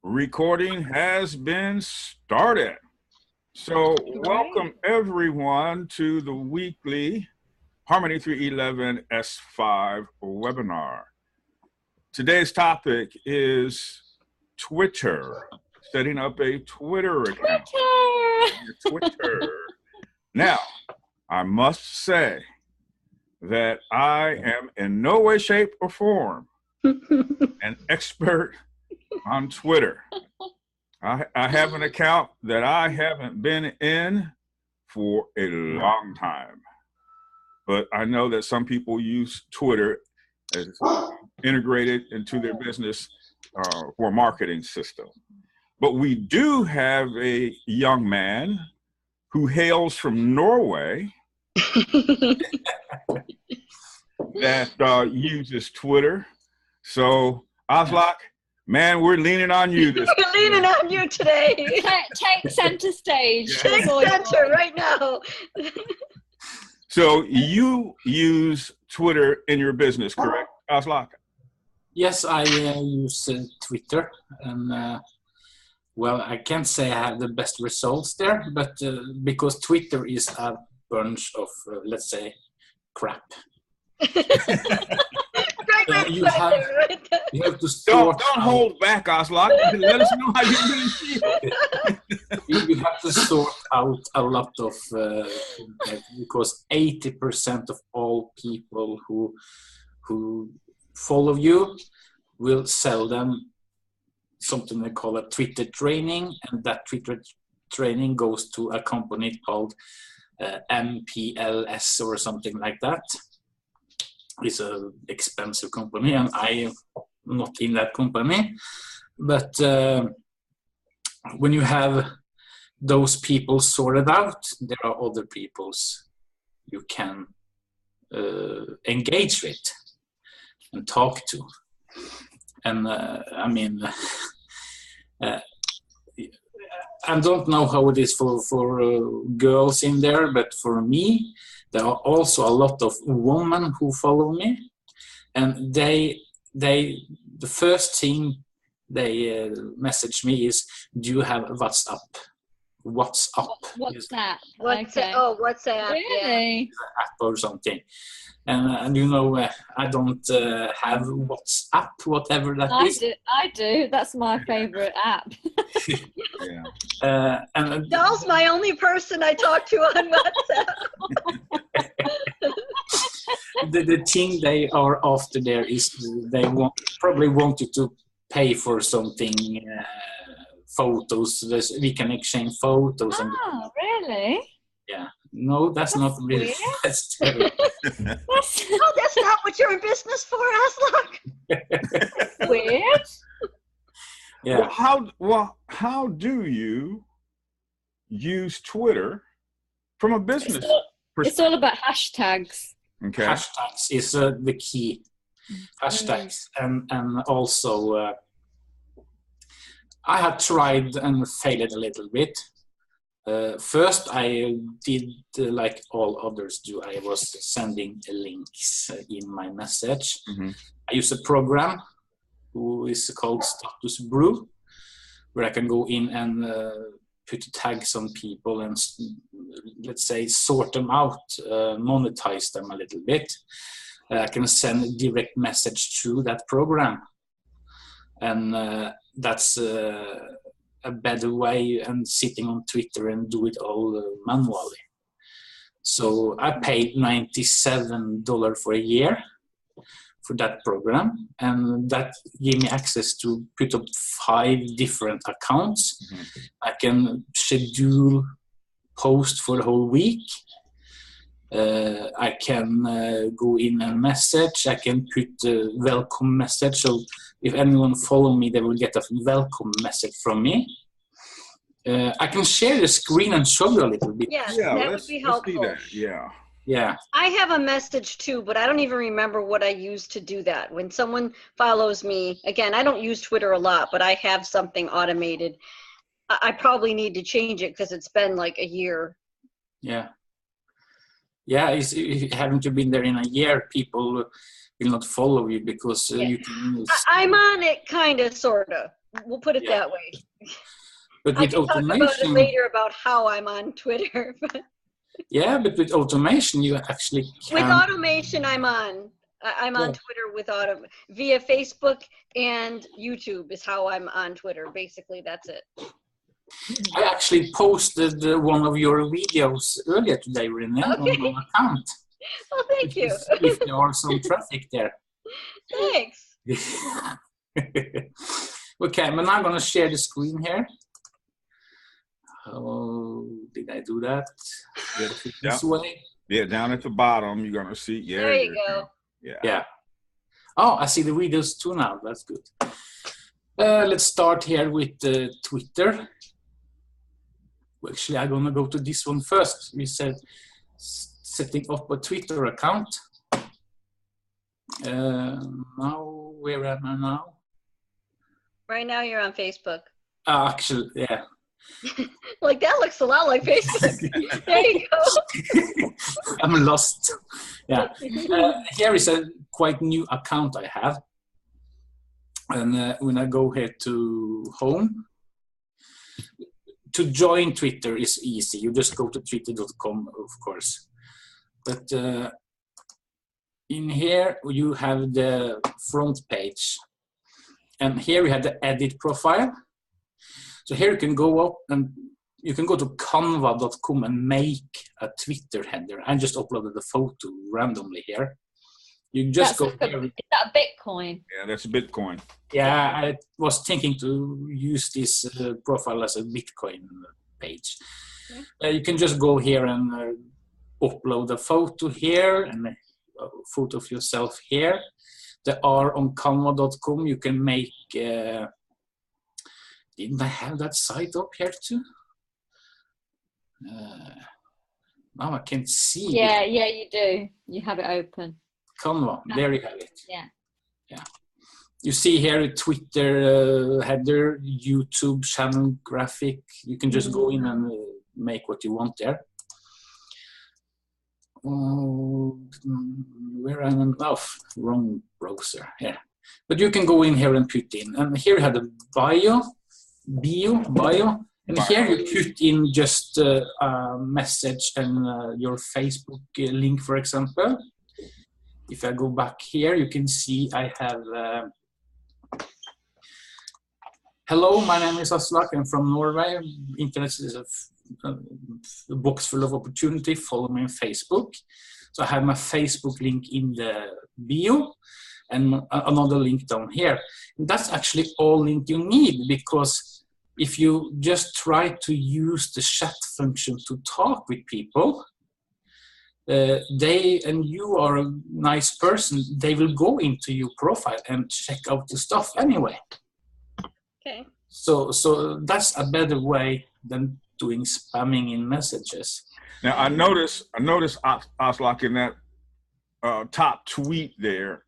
Recording has been started. So welcome everyone to the weekly Harmony 311 S5 webinar. Today's topic is Twitter, setting up a Twitter account. Twitter. Now, I must say that I am in no way, shape, or form an expert on Twitter. I have an account that I haven't been in for a long time. But I know that some people use Twitter as integrated into their business or marketing system. But we do have a young man who hails from Norway that uses Twitter. So, Aslak, man, we're leaning on you this We're leaning on you today. Take center stage. Yeah. Take center right now. So you use Twitter in your business, correct, Aslak? Yes, I use Twitter, and well, I can't say I have the best results there, but because Twitter is a bunch of, let's say, crap. You have to sort Don't hold back, Aslak. Let us know how you really feel. You have to sort out a lot of because 80% of all people who follow you will sell them something they call a Twitter training, and that Twitter training goes to a company called MPLS or something like that. It's an expensive company, and I am not in that company. But when you have those people sorted out, there are other peoples you can engage with and talk to. And I mean, I don't know how it is for girls in there, but for me, there are also a lot of women who follow me, and the first thing they message me is, "Do you have WhatsApp?" WhatsApp. What's that? WhatsApp. Really? App or something. And you know, I don't have WhatsApp, whatever that is. I do. That's my favorite app. Yeah. And Doll's my only person I talk to on WhatsApp. the thing they are after there is they probably want you to pay for something, photos. We can exchange photos. Oh, really? Yeah. No, that's not really. weird. That's terrible. Oh, that's not what you're in business for, Aslak. Weird. Yeah. How do you use Twitter from a business It's all about hashtags. Okay. Hashtags is the key. Hashtags and also I have tried and failed a little bit. First, I did like all others do. I was sending links in my message. Mm-hmm. I use a program who is called Status Brew, where I can go in and put tags on people and, let's say, sort them out, monetize them a little bit. I can send a direct message through that program. And that's a better way than sitting on Twitter and do it all manually. So I paid $97 for a year for that program, and that gave me access to put up 5 different accounts. Mm-hmm. I can schedule posts for the whole week. I can go in and message. I can put a welcome message. So if anyone follow me, they will get a welcome message from me. I can share the screen and show you a little bit. Yes, that would be helpful. Let's see that. Yeah. I have a message too, but I don't even remember what I used to do that. When someone follows me, again, I don't use Twitter a lot, but I have something automated. I probably need to change it because it's been like a year. Yeah. Yeah, haven't you been there in a year? People will not follow you because you can. I'm on it, kind of, sort of. We'll put it Yeah. that way. But I with can talk about it automation, later about how I'm on Twitter. yeah, but with automation, you actually With can. automation, I'm on. I'm on Yeah. Twitter with via Facebook and YouTube is how I'm on Twitter. Basically, that's it. I actually posted one of your videos earlier today, Renee, on Okay. my account. Well, thank you. If there are some traffic there. Thanks. Okay, but now I'm going to share the screen here. Oh, did I do that? This way? Yeah, down at the bottom, you're gonna see. Yeah, There you go. Yeah. Yeah. Oh, I see the videos too now. That's good. Let's start here with Twitter. Well, actually, I'm gonna go to this one first. We said setting up a Twitter account. Now, where am I now? Right now, you're on Facebook. Actually, yeah. Like that looks a lot like Facebook. There you go. I'm lost. Yeah. Here is a quite new account I have. And when I go here to home, to join Twitter is easy. You just go to twitter.com, of course. But in here, you have the front page. And here we have the edit profile. So here you can go up and you can go to canva.com and make a Twitter header. I just uploaded the photo randomly here. You just Is that a Bitcoin? Yeah, that's Bitcoin. Yeah, I was thinking to use this profile as a Bitcoin page. You can just go here and upload a photo here and a photo of yourself here. There are on canva.com. You can make. Didn't I have that site up here too? Now I can't see. Yeah, you do. You have it open. Canva, there you have it. Yeah. You see here a Twitter header, YouTube channel graphic. You can just go in and make what you want there. Where am I? Oh, wrong browser. Yeah. But you can go in here and put in. And here you have the bio. And here you put in just a message and your Facebook link, for example. If I go back here, you can see I have, hello, my name is Aslak, I'm from Norway. Internet is a box full of opportunity. Follow me on Facebook. So I have my Facebook link in the bio and another link down here. And that's actually all link you need, because if you just try to use the chat function to talk with people, and you are a nice person, they will go into your profile and check out the stuff anyway. Okay. So that's a better way than doing spamming in messages. Now I notice Aslak, in that top tweet there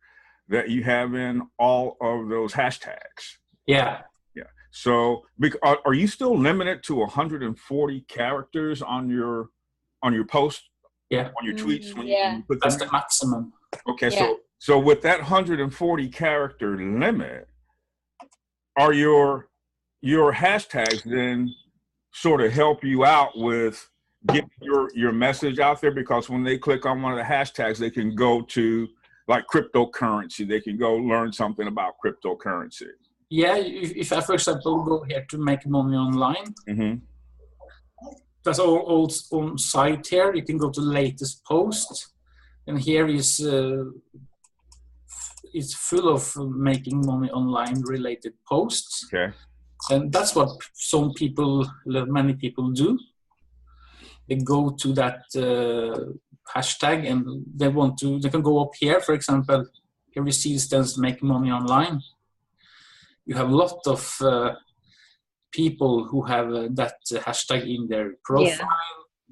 that you have in all of those hashtags. Yeah. So are you still limited to 140 characters on your post? Yeah. On your tweets? When yeah. you put That's them the maximum. Okay, Yeah. so with that 140 character limit, are your hashtags then sort of help you out with getting your message out there? Because when they click on one of the hashtags, they can go to like cryptocurrency. They can go learn something about cryptocurrency. Yeah, if I, for example, go here to make money online, that's all on site here. You can go to latest post, and here is it's full of making money online related posts. Okay. And that's what many people do. They go to that hashtag and they can go up here, for example, here we see stands make money online. You have a lot of people who have that hashtag in their profile. Yeah.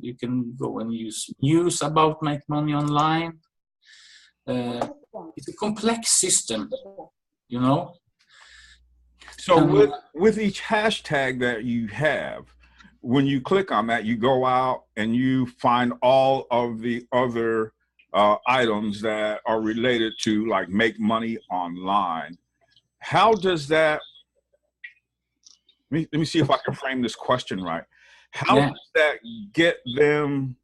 You can go and use news about make money online. It's a complex system, you know. So with each hashtag that you have, when you click on that, you go out and you find all of the other items that are related to like make money online. How does that let me see if I can frame this question right. How Yeah. does that get them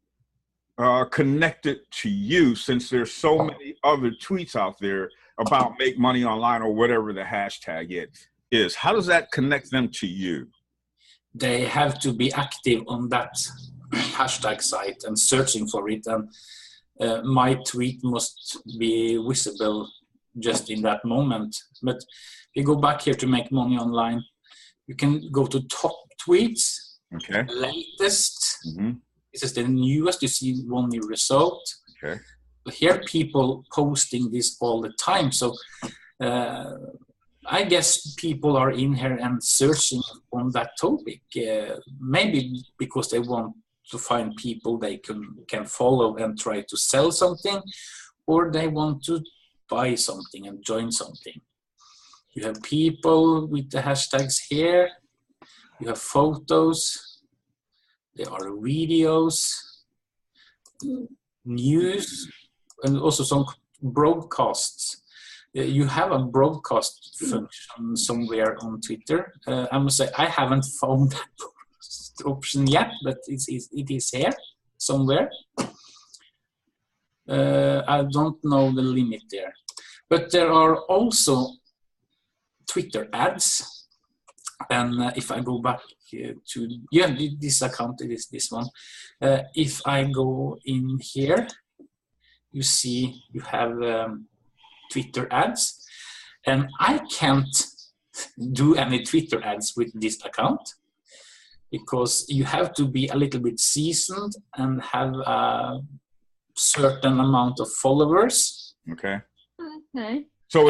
connected to you, since there's so many other tweets out there about make money online or whatever the hashtag is? How does that connect them to you? They have to be active on that hashtag site and searching for it, and my tweet must be visible just in that moment. But you go back here to make money online, you can go to top tweets, Okay. latest. Mm-hmm. This is the newest. You see one new result. Okay. But here people posting this all the time, so I guess people are in here and searching on that topic, maybe because they want to find people they can follow and try to sell something, or they want to buy something and join something. You have people with the hashtags here, you have photos, there are videos, news, and also some broadcasts. You have a broadcast function somewhere on Twitter. I must say I haven't found that option yet, but it is here somewhere. I don't know the limit there. But there are also Twitter ads. And if I go back to, this account, it is this one. If I go in here, you see you have Twitter ads, and I can't do any Twitter ads with this account because you have to be a little bit seasoned and have a certain amount of followers. Okay. Okay. So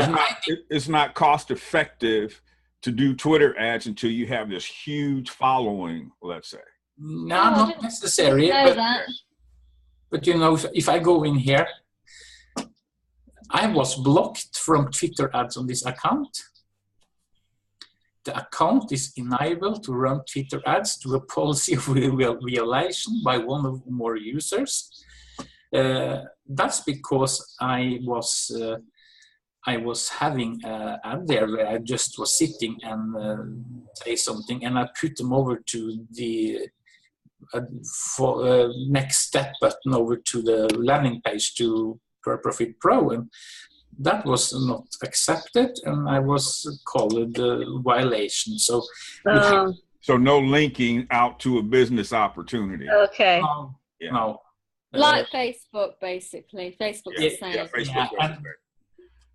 it's not cost effective to do Twitter ads until you have this huge following, let's say. No, Oh, I not didn't necessary. know that. But you know, if I go in here, I was blocked from Twitter ads on this account. The account is enabled to run Twitter ads through a policy of violation by one or more users. That's because I was having an ad there where I just was sitting and say something, and I put them over to the next step button over to the landing page to PureProfit Pro, and that was not accepted, and I was called a violation. So, So no linking out to a business opportunity. Okay. no, Yeah. no. Like Facebook, basically. Facebook's the same. Yeah, Facebook Yeah, does and- it.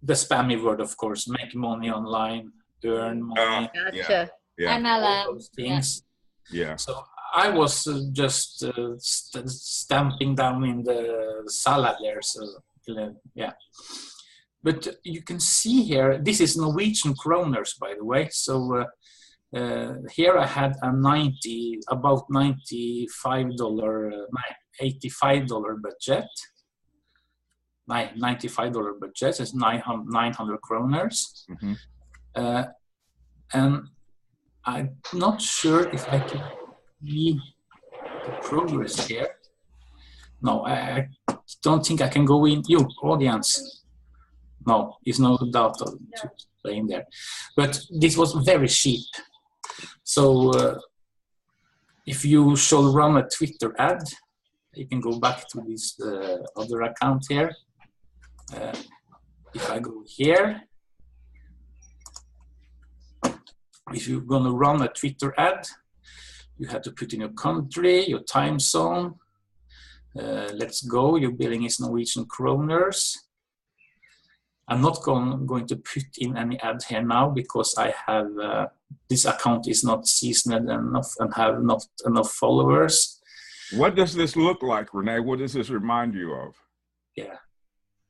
The spammy word, of course, make money online, earn money, Gotcha. Yeah. all MLM. those things. Yeah. So I was just stamping down in the salad there. So yeah, but you can see here, this is Norwegian kroners, by the way. So here I had about $95, $85 budget. My $95 budget is 900 kroners. Mm-hmm. And I'm not sure if I can see the progress here. No, I don't think I can go in. You, audience. No, it's no data to play in there. But this was very cheap. So if you shall run a Twitter ad, you can go back to this other account here. If I go here, if you're going to run a Twitter ad, you have to put in your country, your time zone. Let's go, your billing is Norwegian kroners. I'm not going to put in any ad here now because I have this account is not seasoned enough and have not enough followers. What does this look like, Renee? What does this remind you of? Yeah.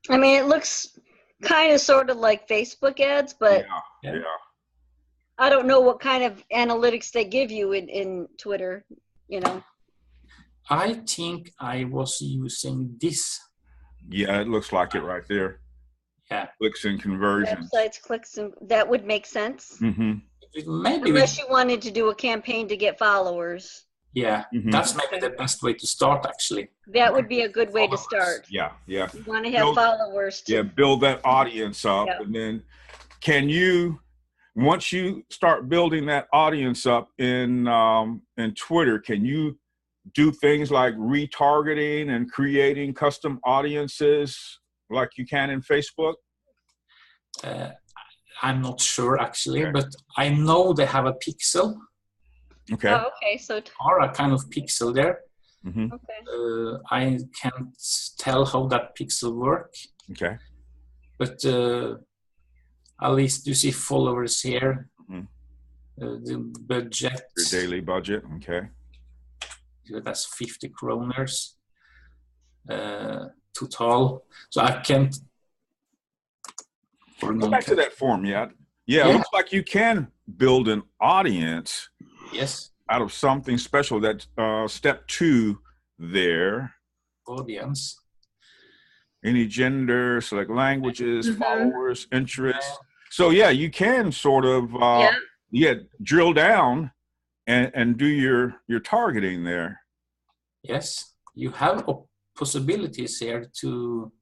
I mean, it looks kind of sort of like Facebook ads, but Yeah. I don't know what kind of analytics they give you in Twitter, you know. I think I was using this. Yeah, it looks like it right there. Yeah. Clicks and conversions. Websites, clicks, and that would make sense. Mm-hmm. Maybe Unless you wanted to do a campaign to get followers. yeah, Mhm. that's maybe the best way to start actually. That would be a good way to start. Yeah. You want to have followers too. Yeah, build that audience up. Yeah. And then can you, once you start building that audience up in Twitter, can you do things like retargeting and creating custom audiences like you can in Facebook? I'm not sure actually, Okay. but I know they have a pixel, Okay. Oh, okay. So, or a kind of pixel there. Mm-hmm. okay. I can't tell how that pixel work, Okay. but at least you see followers here. Mhm. The budget. Your daily budget. Okay. That's 50 kroners total. So I can't. Go back to that form, yeah. Yeah, it looks like you can build an audience Yes. out of something special. That's step 2 there. Audience. Any gender, select languages, Mhm. followers, interests. So yeah, you can sort of drill down and do your targeting there. Yes, you have possibilities here to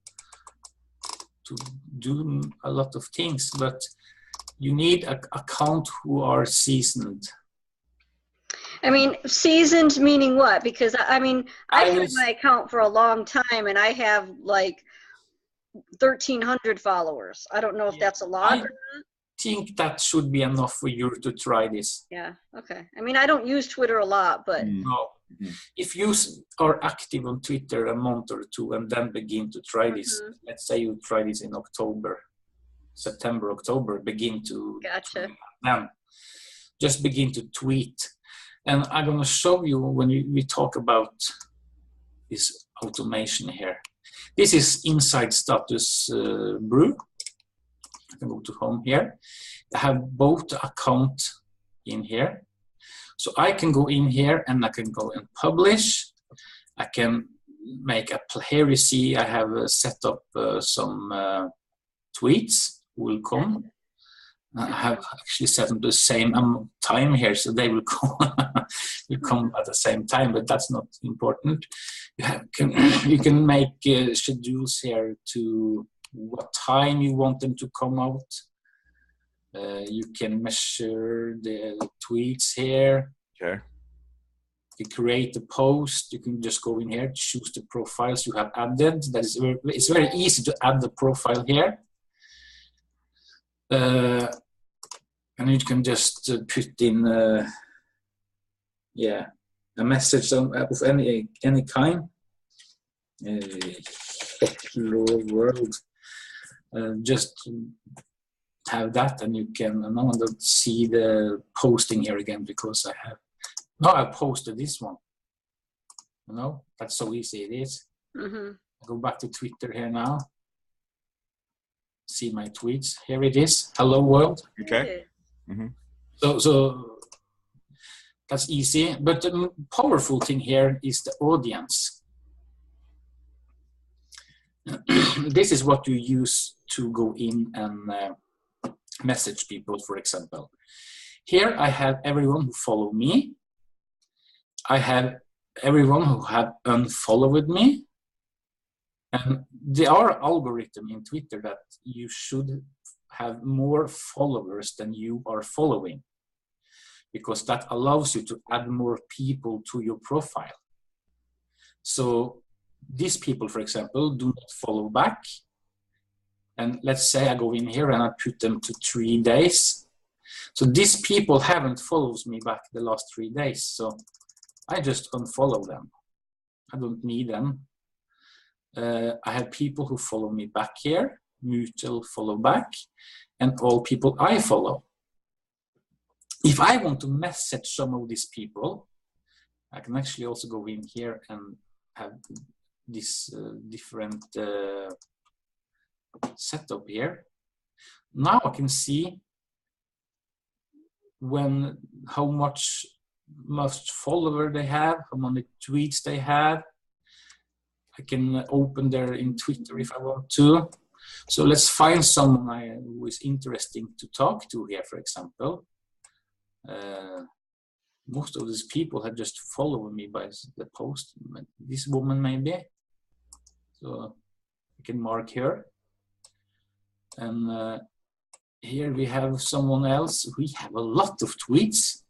do a lot of things, but you need an account who are seasoned. I mean, seasoned meaning what? Because I mean, I've had was- my account for a long time and I have like 1,300 followers. I don't know if that's a lot. I think that should be enough for you to try this. Yeah. Okay. I mean, I don't use Twitter a lot, but No. Mhm. If you are active on Twitter a month or two and then begin to try this, let's say you try this in October, September, October, begin to gotcha. then just begin to tweet. And I'm going to show you when we talk about this automation here. This is inside Status Brew. I can go to home here. I have both account in here. So I can go in here and I can go and publish. I can make a, here you see I have set up some tweets will come. I have actually set them the same time here, so they will come, at the same time, but that's not important. You can make schedules here to what time you want them to come out. You can measure the tweets here. Okay. You create a post. You can just go in here, choose the profiles you have added. It's very easy to add the profile here. And you can just put in a message of any kind. Hello world. Just have that, and you can now see the posting here again because I posted this one. You know, that's so easy it is. Mm-hmm. Go back to Twitter here now. See my tweets. Here it is. Hello world. Okay. Mm-hmm. So that's easy. But the powerful thing here is the audience. This is what you use to go in and message people, for example. Here I have everyone who follow me. I have everyone who have unfollowed me. And there are algorithm in Twitter that you should have more followers than you are following, because that allows you to add more people to your profile. So these people, for example, do not follow back. And let's say I go in here and I put them to 3 days. So these people haven't followed me back the last 3 days. So I just unfollow them. I don't need them. I have people who follow me back here, mutual follow back, and all people I follow. If I want to message some of these people, I can actually also go in here and have this different setup here. Now I can see how much follower they have, how many tweets they have. I can open there in Twitter if I want to. So let's find someone who is interesting to talk to here, for example. Most of these people have just followed me by the post. This woman maybe. So I can mark her. And here we have someone else. We have a lot of tweets.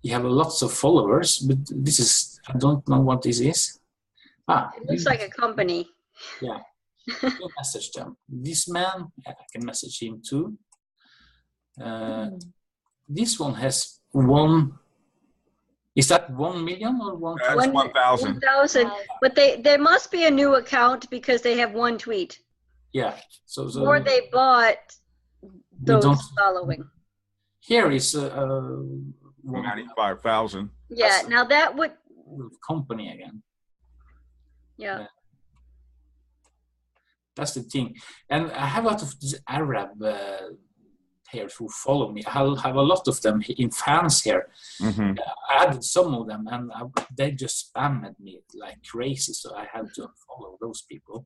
We have lots of followers, but this is, I don't know what this is. It looks like a company. Yeah, you message them. This man, I can message him too. This one has one. Is that 1 million or 1? That's 1,000. 1,000. But there must be a new account because they have one tweet. Yeah. So Or they bought those don't- following. Here is 95,000. Yeah, now that would, company again. yeah. That's the thing. And I have a lot of these Arab here who follow me. I have a lot of them in fans here. Mm-hmm. I added some of them, and they just spammed me like crazy, so I had to follow those people.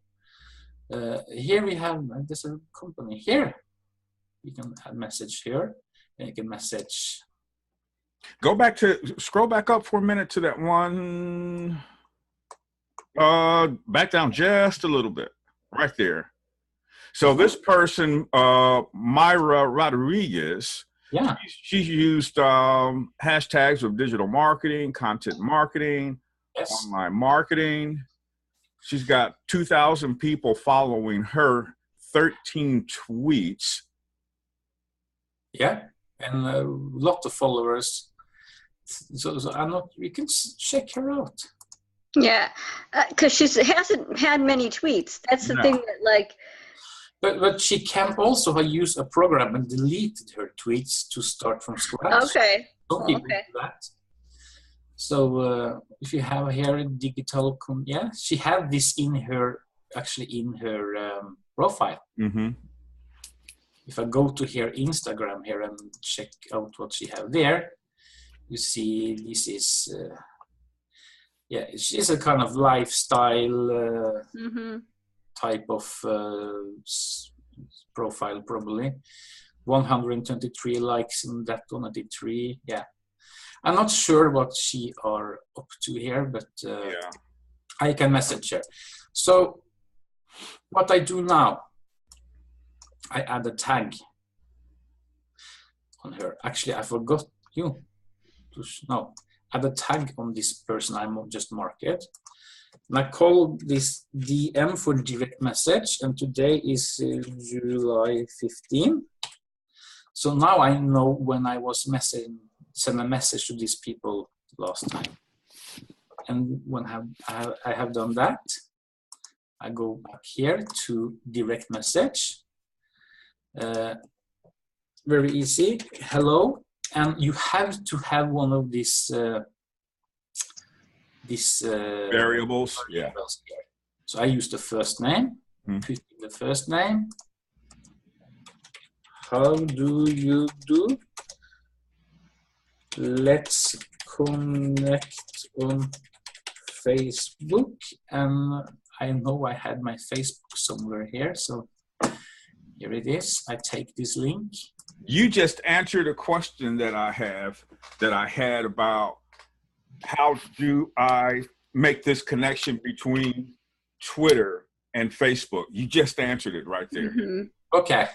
Here we have, there's a company here. You can add message here, and you can message. Scroll back up for a minute to that one. Back down just a little bit, right there. So this person, Myra Rodriguez, Yeah. she's used hashtags of digital marketing, content marketing, Yes. online marketing. She's got 2,000 people following her, 13 tweets. Yeah, and a lot of followers. So I'm not. You can check her out. Yeah, because she hasn't had many tweets. That's the No. thing that, like, But she can also use a program and deleted her tweets to start from scratch. okay. Some people Okay. do that. So if you have here a digital, yeah, she had this in her profile. Mm-hmm. If I go to her Instagram here and check out what she have there, you see this is yeah, she's a kind of lifestyle type of profile probably. 123 likes in that 183. Yeah, I'm not sure what she are up to here, but Yeah. I can message her. So what I do now, I add a tag on her. Actually, I forgot you. No, add a tag on this person I just marked. And I call this DM for direct message, and today is July 15. So now I know when I was send a message to these people last time. And when I have done that, I go back here to direct message. Very easy. Hello, and you have to have one of these Variables. Yeah. here. So I use the first name. Put in the first name. How do you do? Let's connect on Facebook. And I know I had my Facebook somewhere here, so here it is. I take this link. You just answered a question that I had about how do I make this connection between Twitter and Facebook. You just answered it right there. Mm-hmm. Okay.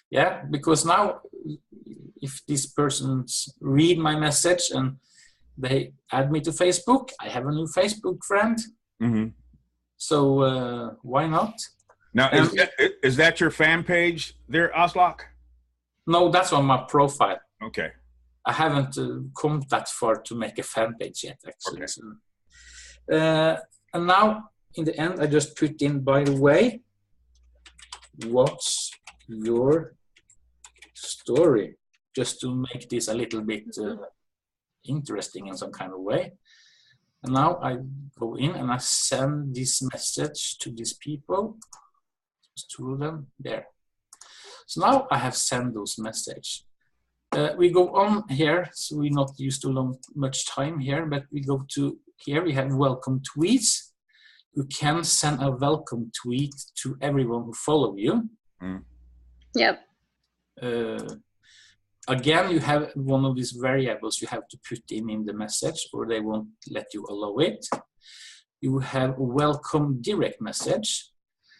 Yeah, because now if these persons read my message and they add me to Facebook, I have a new Facebook friend. Mm-hmm. So why not? Now, is that your fan page there, Aslak? No, that's on my profile. Okay. I haven't come that far to make a fan page yet, actually. Okay. So, and now, in the end, I just put in, by the way, what's your story? Just to make this a little bit interesting in some kind of way. And now I go in and I send this message to these people. There's two of them there. So now I have sent those messages. We go on here, so we not use too much time here, but we go to here, we have welcome tweets. You can send a welcome tweet to everyone who follow you. Yep. Again, you have one of these variables you have to put in the message, or they won't let you allow it. You have a welcome direct message.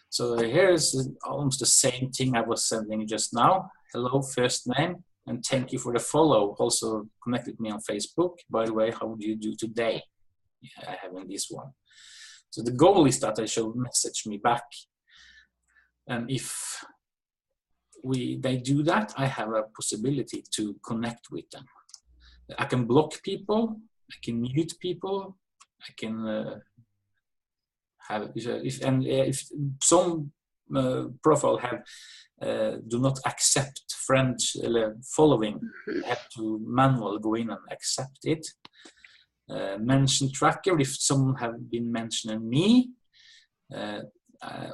So here is almost the same thing I was sending just now. hello, first name, and thank you for the follow. Also connect with me on Facebook. By the way, how do you do today? Yeah, I have in this one. So the goal is that they should message me back. And if they do that, I have a possibility to connect with them. I can block people, I can mute people, I can if some profile have do not accept friend following, I have to manually go in and accept it. Mention tracker, if someone have been mentioning me.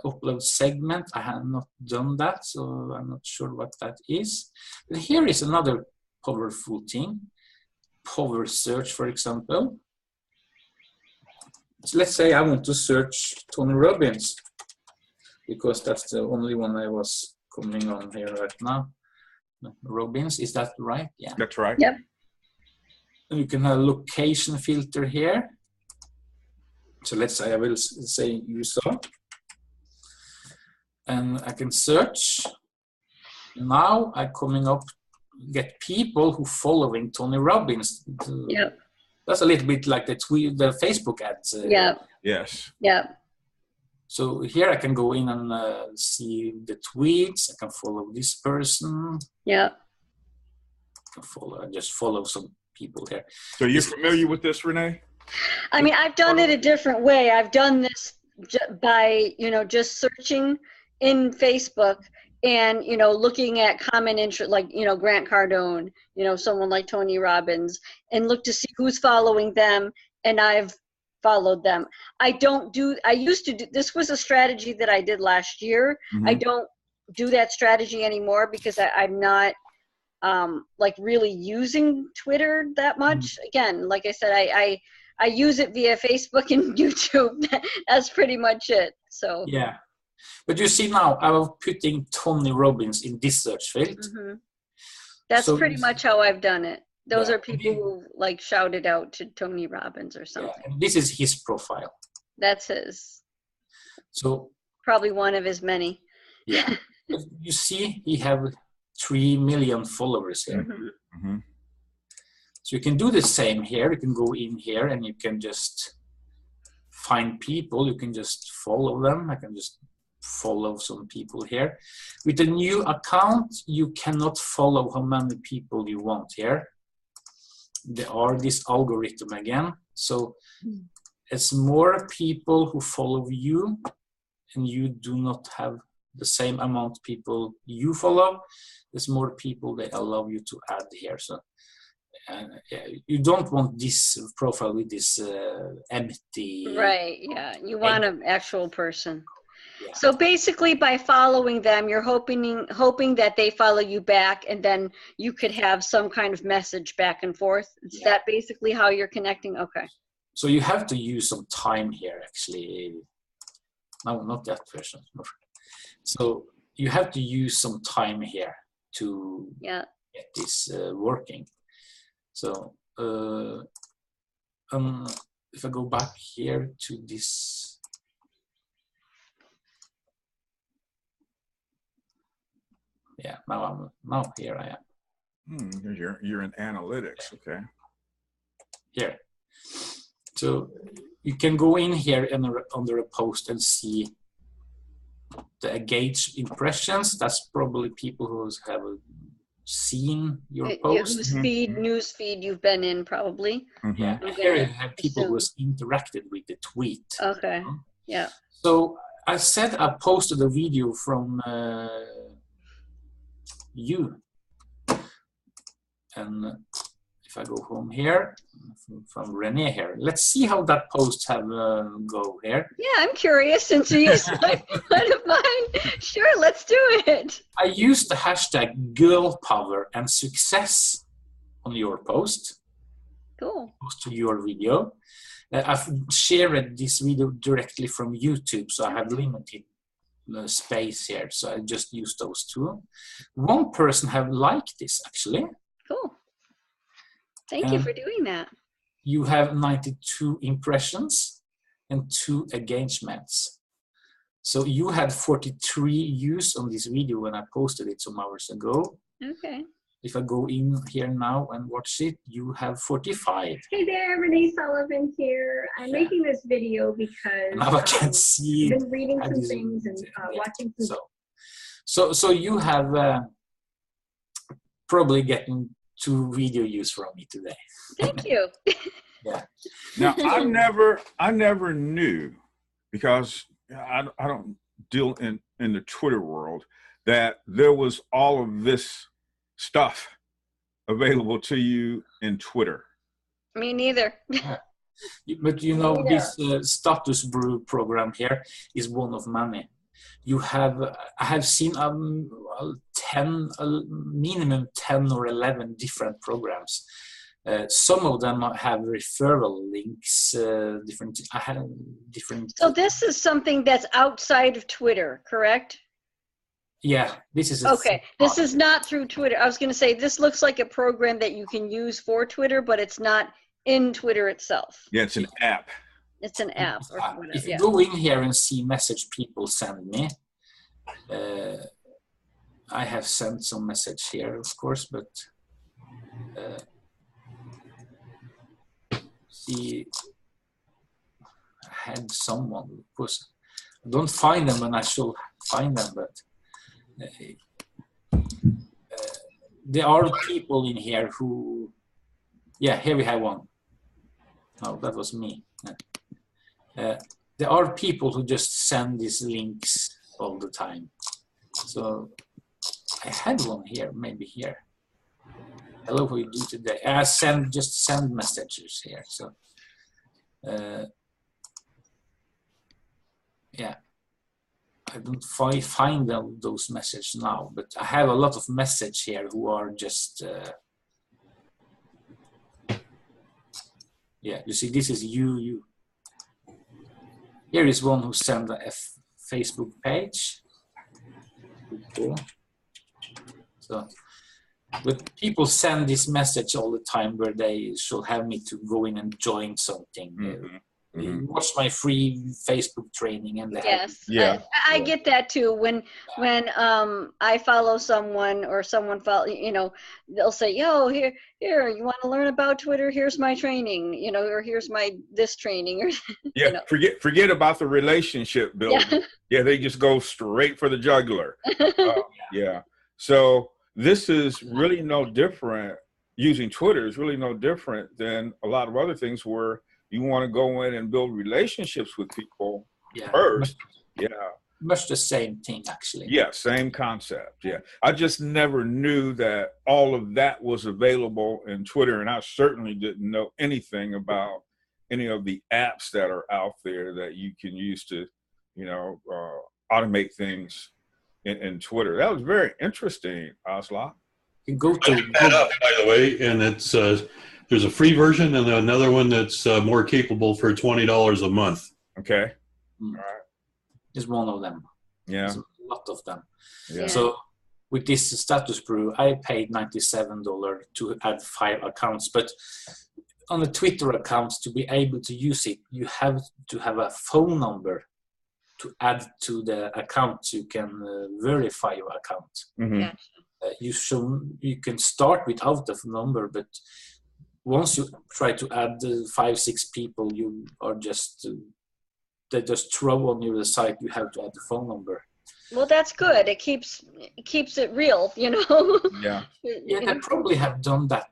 Upload segment, I have not done that, so I'm not sure what that is. But here is another powerful thing. Power search, for example. So let's say I want to search Tony Robbins, because that's the only one I was coming on here right now. Robbins, is that right? Yeah. That's right. Yep. And you can have a location filter here. So let's say I will say USA. And I can search. Now I'm coming up, get people who following Tony Robbins. Yep. That's a little bit like the Facebook ads. Yep. Yes. Yep. So here I can go in and see the tweets. I can follow this person. Yep. I just follow some people here. So you're familiar with this, Renee? I mean, I've done it a different way. I've done this by, just searching in Facebook and, looking at common interest, like, Grant Cardone, someone like Tony Robbins, and look to see who's following them. And I've followed them. I used to do, this was a strategy that I did last year. Mm-hmm. I don't do that strategy anymore because I'm not like really using Twitter that much. Mm-hmm. Again, like I said, I use it via Facebook and YouTube. That's pretty much it. So yeah, but you see now I'm putting Tony Robbins in this search field. Mm-hmm. That's so pretty much how I've done it. Those are people who like shouted out to Tony Robbins or something. Yeah, and this is his profile. That's his. So probably one of his many. Yeah, you see, he have 3 million followers here. Mm-hmm. Mm-hmm. So you can do the same here. You can go in here and you can just find people. You can just follow them. I can just follow some people here. With a new account, you cannot follow how many people you want here. There are this algorithm again. So as more people who follow you and you do not have the same amount of people you follow, there's more people they allow you to add here. So you don't want this profile with this empty. Right, yeah. You want an actual person. Yeah. So basically by following them, you're hoping that they follow you back, and then you could have some kind of message back and forth. Is that basically how you're connecting? Okay. So you have to use some time here, actually. No, not that person. So you have to use some time here to get this working. So if I go back here to this, now here I am. You're in analytics, okay. Here. So you can go in here and under a post and see the engaged impressions. That's probably people who have seen your post. Whose news feed you've been in, probably. Mm-hmm. Yeah, here you have people who has interacted with the tweet. Okay, yeah. So I said I posted a video from you. And if I go home here, from Renee here, let's see how that post have go here. Yeah, I'm curious since you used one of mine. Sure, let's do it. I used the hashtag girl power and success on your post. Cool. Post to your video. I've shared this video directly from YouTube, so I have limited space here, so I just use those two. One person have liked this actually. Cool. Thank you for doing that. You have 92 impressions and 2 engagements. So you had 43 views on this video when I posted it some hours ago. Okay. If I go in here now and watch it, you have 45. Hey there, Renee Sullivan here. I'm making this video because Now I can see I've been reading some it. things and watching some. So you have probably getting 2 video views from me today. Thank you. Yeah. Now I never knew, because I don't deal in the Twitter world, that there was all of this stuff available to you in Twitter. Me neither. But you know, this Status Brew program here is one of many. I have seen 10, minimum 10 or 11 different programs. Some of them have referral links, I have different. So this is something that's outside of Twitter, correct? Yeah, this is Okay. This is not through Twitter. I was going to say this looks like a program that you can use for Twitter, but it's not in Twitter itself. Yeah, it's an app. It's an app. Or whatever. If you go in here and see message people send me, I have sent some message here, of course, but see, I had someone, of course. I don't find them when I should find them, but there are people in here who, yeah, here we have one. No, that was me. There are people who just send these links all the time. So I had one here, maybe here. Hello, how you do today? I just send messages here. So yeah, I don't find those messages now, but I have a lot of messages here who are just yeah, you see, this is you. Here is one who sent a Facebook page. Okay. So, but people send this message all the time where they should have me to go in and join something. Watch my free Facebook training, and yes, yeah, I get that too. When I follow someone or someone follow, you know, they'll say, "Yo, here, you want to learn about Twitter? Here's my training, you know, or here's my this training." Or yeah, you know. forget about the relationship building. Yeah, they just go straight for the jugular. Yeah. So this is really no different. Using Twitter is really no different than a lot of other things where you want to go in and build relationships with people first. Yeah. Much the same thing, actually. Yeah, same concept. Yeah. I just never knew that all of that was available in Twitter, and I certainly didn't know anything about any of the apps that are out there that you can use to, you know, automate things in Twitter. That was very interesting, Asla. You go to that up, by the way, and it's there's a free version and another one that's more capable for $20 a month. Okay. All right. Is one of them. Yeah. There's a lot of them. Yeah. So with this Status Brew, I paid $97 to add 5 accounts. But on a Twitter account, to be able to use it, you have to have a phone number to add to the account so you can verify your account. Mm-hmm. You can start without the number, but once you try to add 5-6 people, you are just they just throw on your site. You have to add the phone number. Well, that's good. It keeps it real, you know. Yeah. Yeah, they probably have done that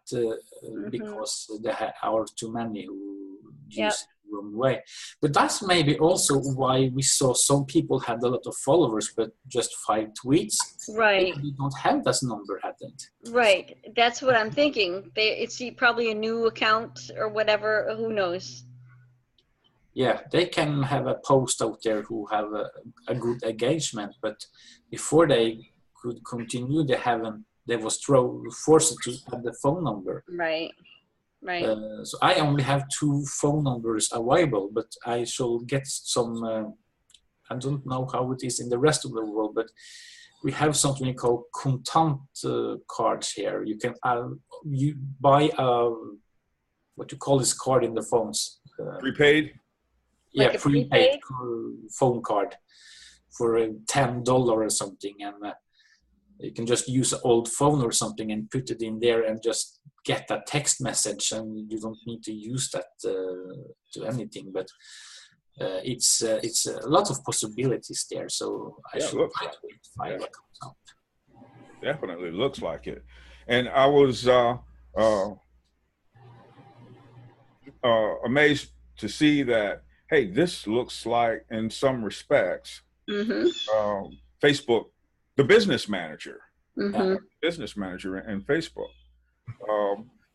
because there are too many who use it the wrong way. But that's maybe also why we saw some people had a lot of followers, but just 5 tweets. Right. We don't have that number added. Right. That's what I'm thinking. It's probably a new account or whatever. Who knows? Yeah, they can have a post out there who have a good engagement, but before they could continue, they was forced to add the phone number. Right. Right. So I only have 2 phone numbers available, but I shall get some. I don't know how it is in the rest of the world, but we have something called contant cards here. You can you buy what you call this card in the phones. Prepaid. Like Yeah, a prepaid phone card for $10 or something, and You can just use an old phone or something and put it in there and just get that text message, and you don't need to use that to anything. But it's a lot of possibilities there. So I should try to wait 5 accounts out. Definitely looks like it. And I was amazed to see that, hey, this looks like, in some respects, Facebook, the business manager, in Facebook,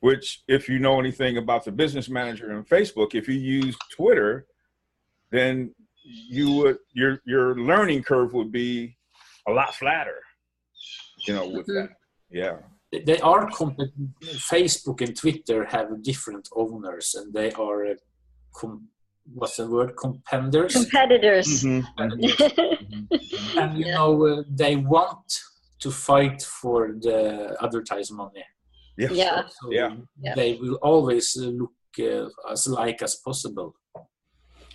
which, if you know anything about the business manager in Facebook, if you use Twitter, then your learning curve would be a lot flatter, with that. Yeah. They are Facebook and Twitter have different owners, and they are what's the word? Competitors. And they want to fight for the advertising money. Yeah. So they will always look as like as possible.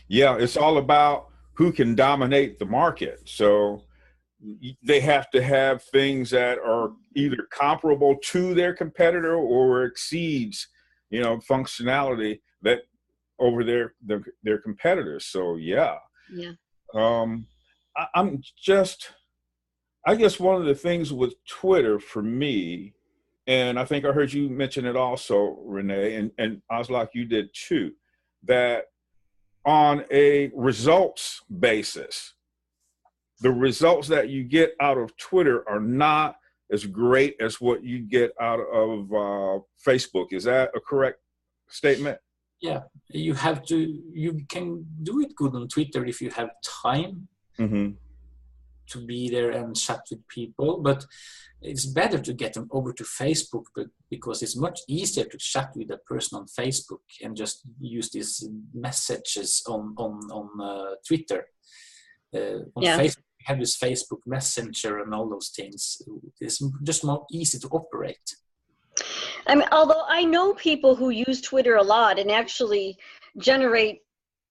Yeah, it's all about who can dominate the market. So they have to have things that are either comparable to their competitor or exceeds, functionality that over their competitors. So I guess one of the things with Twitter for me, and I think I heard you mention it also, Renee, and Aslak, you did too, that on a results basis, the results that you get out of Twitter are not as great as what you get out of Facebook. Is that a correct statement? Yeah, you can do it good on Twitter if you have time to be there and chat with people, but it's better to get them over to Facebook, because it's much easier to chat with a person on Facebook and just use these messages on Twitter. On Facebook, we have this Facebook Messenger and all those things. It's just more easy to operate. I mean, although I know people who use Twitter a lot and actually generate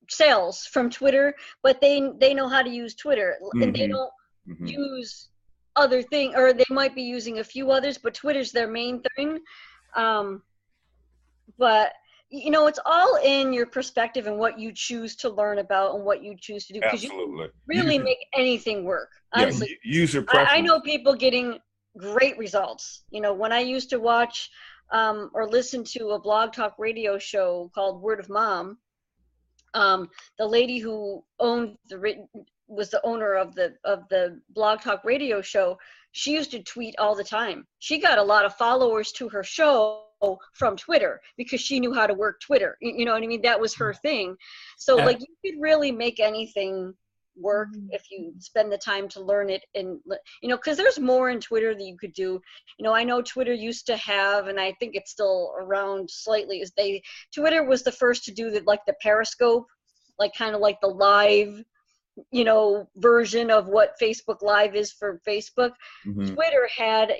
sales from Twitter, but they know how to use Twitter and they don't use other things, or they might be using a few others, but Twitter's their main thing. But it's all in your perspective and what you choose to learn about and what you choose to do, because you can really make anything work. Honestly, user preference. I know people getting great results. When I used to watch or listen to a blog talk radio show called Word of Mom, the lady who was the owner of the blog talk radio show, she used to tweet all the time. She got a lot of followers to her show from Twitter because she knew how to work Twitter. You know what I mean? That was her thing. So you could really make anything work if you spend the time to learn it, and because there's more in Twitter that you could do. I know Twitter used to have, and I think it's still around slightly, Twitter was the first to do the Periscope, kind of like the live version of what Facebook Live is for Facebook. Twitter had,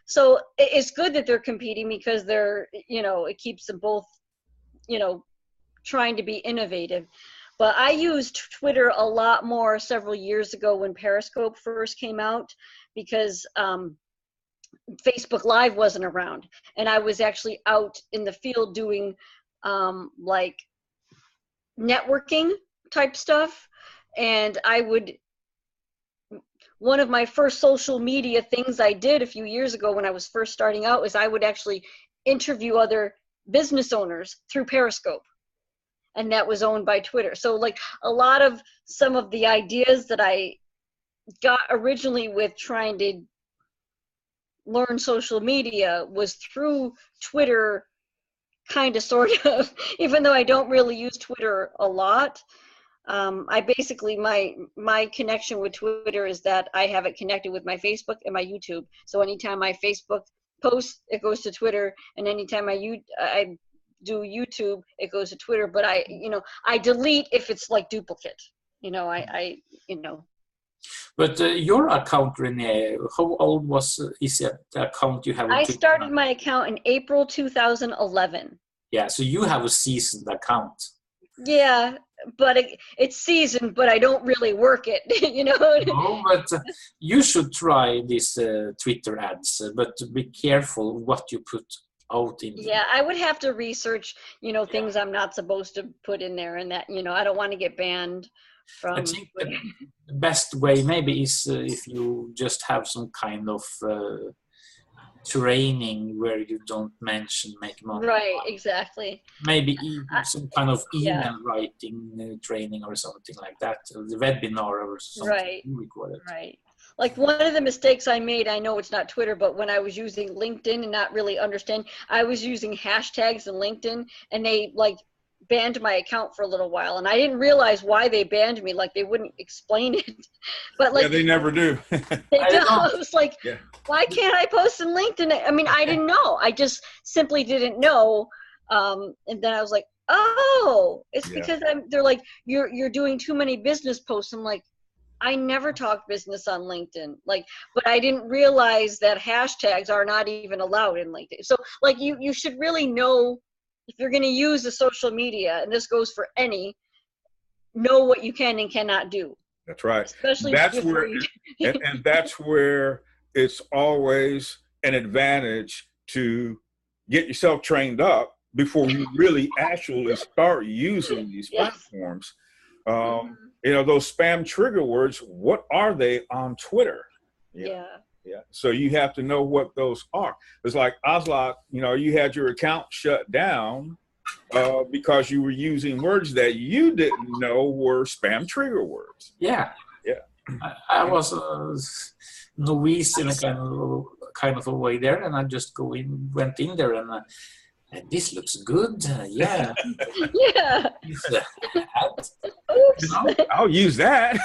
so it's good that they're competing, because they're, it keeps them both, trying to be innovative. But I used Twitter a lot more several years ago when Periscope first came out, because Facebook Live wasn't around, and I was actually out in the field doing networking type stuff. And one of my first social media things I did a few years ago when I was first starting out was I would actually interview other business owners through Periscope. And that was owned by Twitter. So a lot of some of the ideas that I got originally with trying to learn social media was through Twitter, kind of, sort of, even though I don't really use Twitter a lot. I basically, my connection with Twitter is that I have it connected with my Facebook and my YouTube. So anytime my Facebook posts, it goes to Twitter, and anytime I do YouTube, it goes to Twitter. But I delete if it's duplicate. But your account, Renee, how old is the account you have? I started my account in April 2011. Yeah, so you have a seasoned account. Yeah, but it's seasoned, but I don't really work it, you know? No, but you should try these Twitter ads, but be careful what you put out in. Yeah, I would have to research, you know, things I'm not supposed to put in there, and that, you know, I don't want to get banned from. I think the best way maybe is if you just have some kind of training where you don't mention make money. Right, exactly. Maybe some kind of Yeah. email writing training or something like that, the webinar or something. Right. You record it. Right. Like one of the mistakes I made, I know it's not Twitter, but when I was using LinkedIn and not really understand, I was using hashtags in LinkedIn, and they like banned my account for a little while, and I didn't realize why they banned me. Like they wouldn't explain it, but like Yeah, they never do. they do. I was like, Yeah. why can't I post in LinkedIn? I mean, I didn't know. I just simply didn't know. And then I was like, oh, it's Yeah. because they're like, you're doing too many business posts. I'm like, I never talk business on LinkedIn. Like, but I didn't realize that hashtags are not even allowed in LinkedIn. So like you should really know if you're going to use the social media, and this goes for any, know what you can and cannot do. That's right. Especially That's if where, you're- and that's where it's always an advantage to get yourself trained up before you really actually start using these Yes. platforms. You know, those spam trigger words, what are they on Twitter? Yeah. Yeah. So you have to know what those are. It's like Oslak, you know, you had your account shut down because you were using words that you didn't know were spam trigger words. Yeah. Yeah. I was novice in a kind of a way there, and I just went in there, and this looks good. Yeah. Yeah. This, ad, Oops. you know? I'll use that.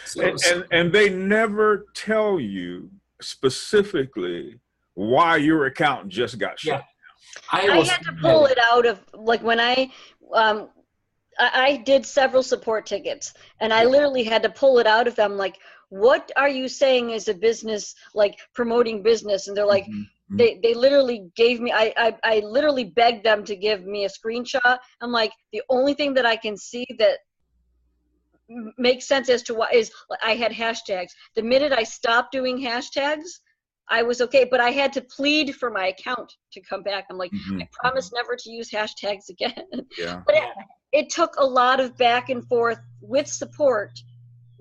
So, and they never tell you specifically why your account just got shut. I I was had to pull it out of, like, when I did several support tickets, and I literally had to pull it out of them. Like, what are you saying as a business, like promoting business? And they're like, they literally gave me, I literally begged them to give me a screenshot. I'm like, the only thing that I can see that makes sense as to why is I had hashtags. The minute I stopped doing hashtags, I was okay, but I had to plead for my account to come back. I'm like, I promise never to use hashtags again. Yeah. But it took a lot of back and forth with support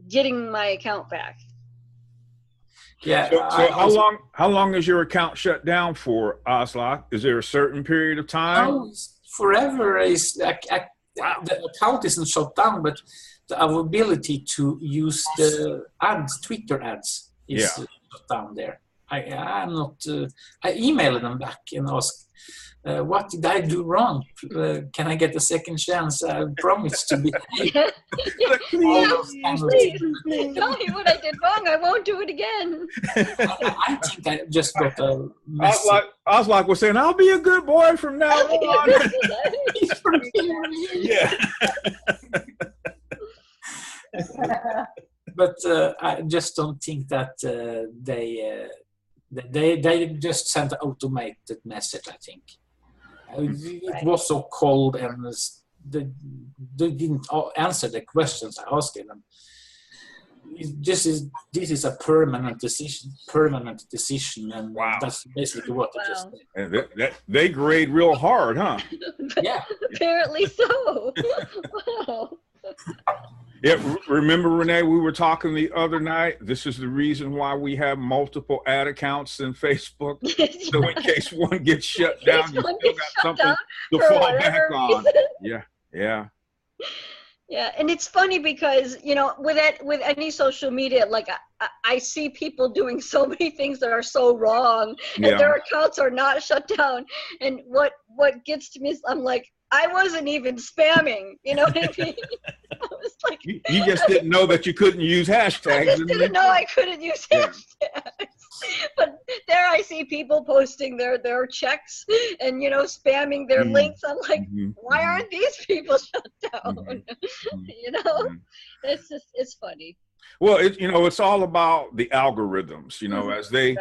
getting my account back. Yeah. So how long is your account shut down for, Oslak? Is there a certain period of time? No, forever is the account isn't shut down, but the availability to use the ads, Twitter ads, is shut down there. I'm not. I emailed them back and asked, "What did I do wrong? Can I get a second chance? I promise to be." Yeah. Please, tell me what I did wrong. I won't do it again. I think I just got a message. Oslak was saying, "I'll be a good boy from now on." Yeah. But I just don't think that they just sent an automated message. I think it was so cold, and they didn't answer the questions I asked them. This is a permanent decision, and that's basically what it is. And they grade real hard, huh? Yeah. Apparently so. Wow. Yeah, remember, Renee, we were talking the other night. This is the reason why we have multiple ad accounts in Facebook. So in case one gets shut down, you still got something to fall back on. Yeah, yeah. Yeah, and it's funny because, you know, with any social media, like I see people doing so many things that are so wrong, and their accounts are not shut down. And what gets to me is I'm like, I wasn't even spamming, you know what I mean? I was like, you just didn't know that you couldn't use hashtags. I just didn't know I couldn't use hashtags. But there I see people posting their checks and, you know, spamming their links. I'm like, why aren't these people shut down? You know, it's funny. Well, it's all about the algorithms, you know, as they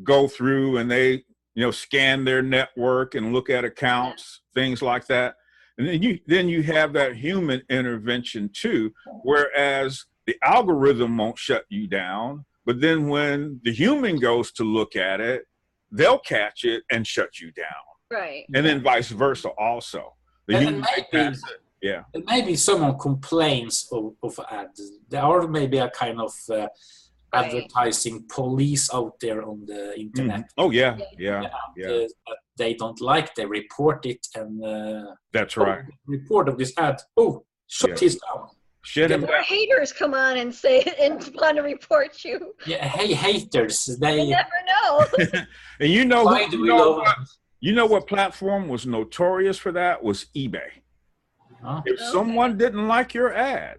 go through and they scan their network and look at accounts, things like that. And then you have that human intervention too, whereas the algorithm won't shut you down, but then when the human goes to look at it, they'll catch it and shut you down. Right. And then vice versa also. The human may pass it. Yeah. And maybe someone complains of ads. There are maybe a kind of advertising police out there on the internet. Oh yeah. They don't like, they report it, and that's right. Report of this ad. Oh, shut this down. Or haters come on and say and want to report you. Yeah, hey haters, they never know. And you know what platform was notorious for that? Was eBay. Huh? If someone didn't like your ad,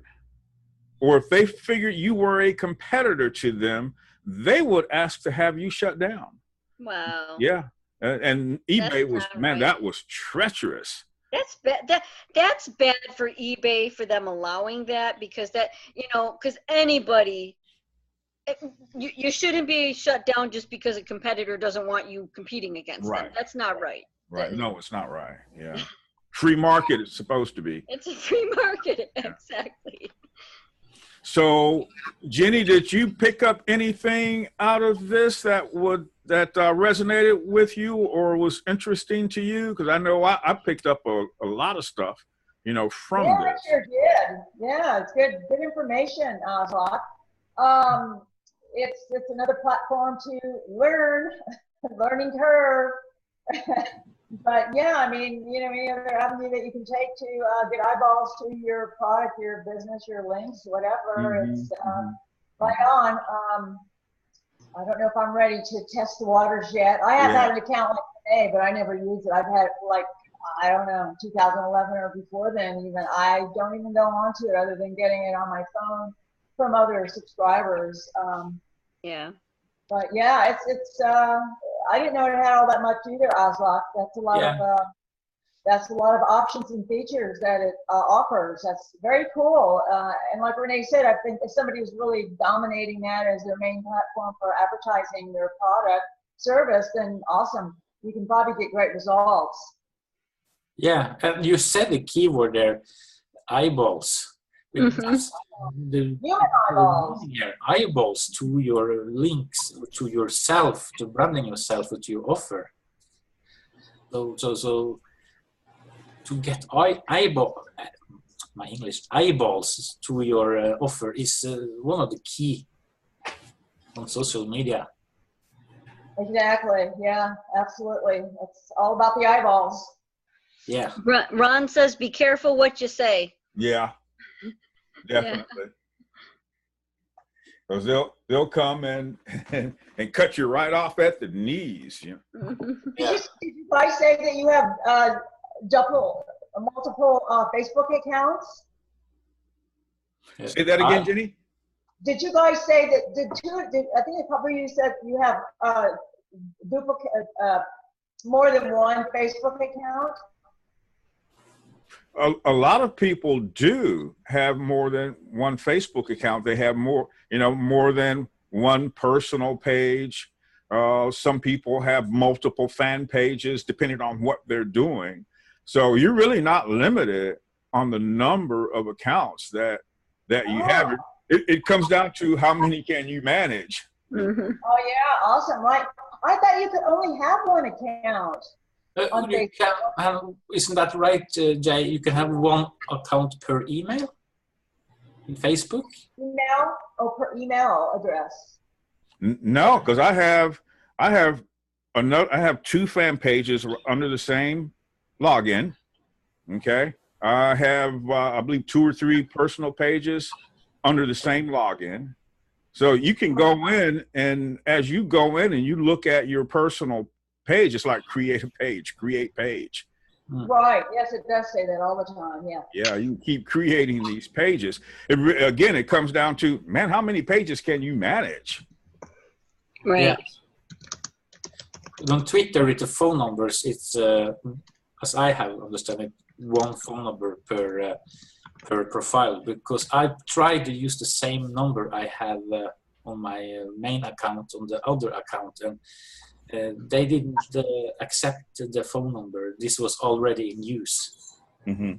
or if they figured you were a competitor to them, they would ask to have you shut down. Wow. Yeah. And eBay was, man, that was treacherous. That's bad. That's bad for eBay, for them allowing that, because because anybody, you shouldn't be shut down just because a competitor doesn't want you competing against them. That's not right. Right. No, it's not right. Yeah. Free market is supposed to be. It's a free market. Exactly. So, Jenny, did you pick up anything out of this that resonated with you or was interesting to you? Because I know I picked up a lot of stuff, from this. I sure did. Yeah, it's good information, Ozlock. It's another platform to learning curve. But yeah, I mean, any other avenue that you can take to get eyeballs to your product, your business, your links, whatever. It's right on. I don't know if I'm ready to test the waters yet. I have had an account like today, but I never used it. I've had it for like, I don't know, 2011 or before then even. I don't even go onto it other than getting it on my phone from other subscribers. Yeah. But yeah, it's I didn't know it had all that much either, Ozlock. That's a lot of options and features that it offers. That's very cool. And like Renee said, I think if somebody was really dominating that as their main platform for advertising their product, service, then awesome. You can probably get great results. Yeah, and you said the keyword there, eyeballs. The eyeballs to your links, to yourself, to branding yourself, what you offer. So to get eyeballs to your offer is one of the key on social media. Exactly. Yeah, absolutely. It's all about the eyeballs. Yeah. Ron says, "Be careful what you say." Yeah. Definitely. Because they'll come and cut you right off at the knees. Did you guys say that you have multiple Facebook accounts? Say that again, Jenny. Did you guys say that? I think a couple of you said you have duplicate, more than one Facebook account? A lot of people do have more than one Facebook account. They have more than one personal page. Some people have multiple fan pages depending on what they're doing. So you're really not limited on the number of accounts that you have. It comes down to how many can you manage. Oh yeah, awesome. Right. I thought you could only have one account. Isn't that right, Jay? You can have one account per email in Facebook? Email or per email address? No, because I have two fan pages under the same login. Okay, I have I believe 2 or 3 personal pages under the same login. So you can go in, and as you go in and you look at your personal page, it's like create page. Right. Yes, it does say that all the time. Yeah. Yeah, you keep creating these pages. Again, it comes down to, man, how many pages can you manage? Right. Yeah. On Twitter, with the phone numbers, it's as I have understood it, one phone number per profile, because I tried to use the same number I have on my main account on the other account, and they didn't accept the phone number. This was already in use. Mm-hmm.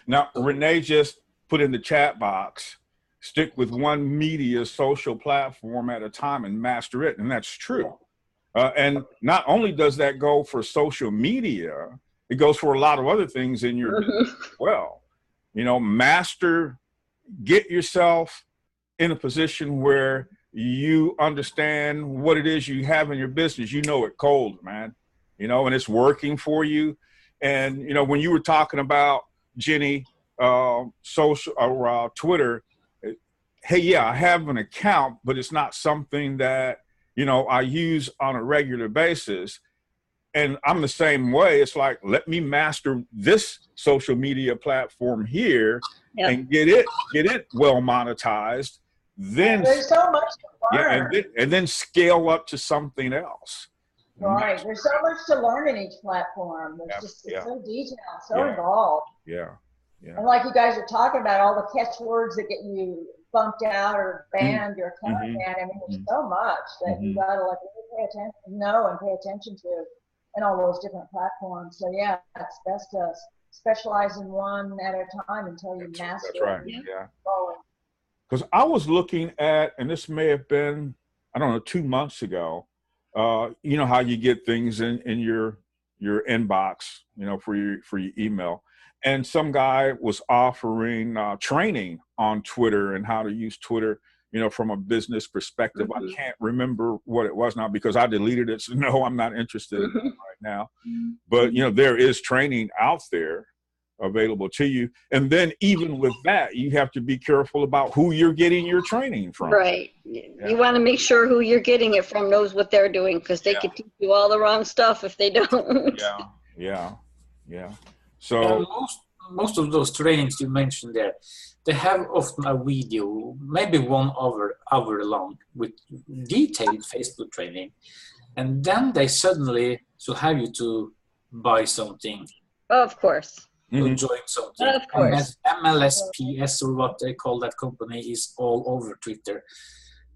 Now, Renee just put in the chat box, stick with one media social platform at a time and master it. And that's true. And not only does that go for social media, it goes for a lot of other things in your business as well. You know, get yourself in a position where you understand what it is you have in your business. You know it cold, man, you know, and it's working for you. And, you know, when you were talking about, Jenny, social or Twitter, hey, yeah, I have an account, but it's not something that, you know, I use on a regular basis. And I'm the same way. It's like, let me master this social media platform here and get it well monetized. Then there's so much to learn. And then scale up to something else. Right. There's so much to learn in each platform. It's so detailed, so involved. Yeah. Yeah. And like you guys are talking about, all the catchwords that get you bumped out or banned, your account banned. I mean, there's so much that you gotta like really pay attention to in all those different platforms. So yeah, it's best to specialize in one at a time until you master it. That's right. Yeah. Because I was looking at, and this may have been, I don't know, 2 months ago. You know how you get things in your inbox, you know, for your email, and some guy was offering training on Twitter and how to use Twitter, you know, from a business perspective. I can't remember what it was now because I deleted it. So no, I'm not interested in it right now. But you know, there is training out there available to you. And then even with that, you have to be careful about who you're getting your training from. Right. You want to make sure who you're getting it from knows what they're doing, because they could teach you all the wrong stuff if they don't. Yeah. So most of those trainings you mentioned there, they have often a video, maybe 1 hour long, with detailed Facebook training. And then they suddenly have you to buy something. Of course. To join something. Of course. MLSPS, or what they call that company, is all over Twitter.